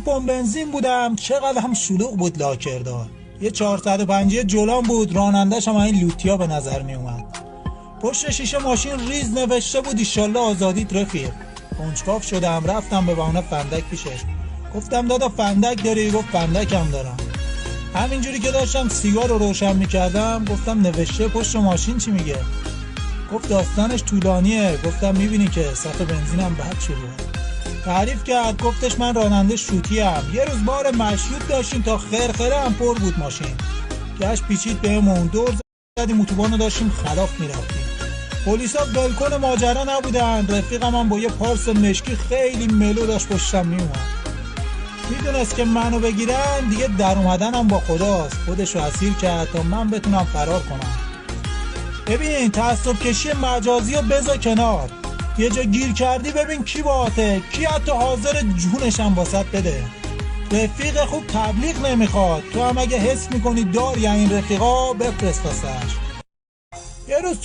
پمپ بنزین بودم، چقدر هم شلوغ بود لاکردار. یه 450 جلوم بود، رانندش هم این لوتیا به نظر می اومد. پشت شیشه ماشین ریز نوشته بود ایشالله آزادیت رفیق. کنجکاو شدم رفتم به بهونه فندک پیشش. گفتم دادا فندک داری؟ گفت فندکم دارم. همینجوری که داشتم سیگار رو روشن میکردم گفتم نوشته پشت ماشین چی میگه؟ گفت داستانش طولانیه. گفتم میبینی که صف بنزینم بد شده. تعریف کرد، گفتش من راننده شوتیم، یه روز بار مشروط داشتیم تا خرخره هم پر بود ماشین. گشت پیچید بهمون، دور زدیم اتوبان رو داشتیم خلاف میرفتیم. پلیسا ولکن ماجرا نبودن. رفیقم هم با یه پارس مشکی خیلی ملو داشت پشتم میومد. میدونست که منو بگیرن دیگه در اومدنم با خداست. خودشو اسیر کرد تا من بتونم فرار کنم. ببین تعصب کشی مجازی رو بذار کنار. یه جا گیر کردی ببین کی باهاته، کی حتی حاضر جونشم واسط بده. رفیق خوب تبلیغ نمیخواد. تو هم اگه حس میکنی داری این رفیقا بفرست واسش. یه روز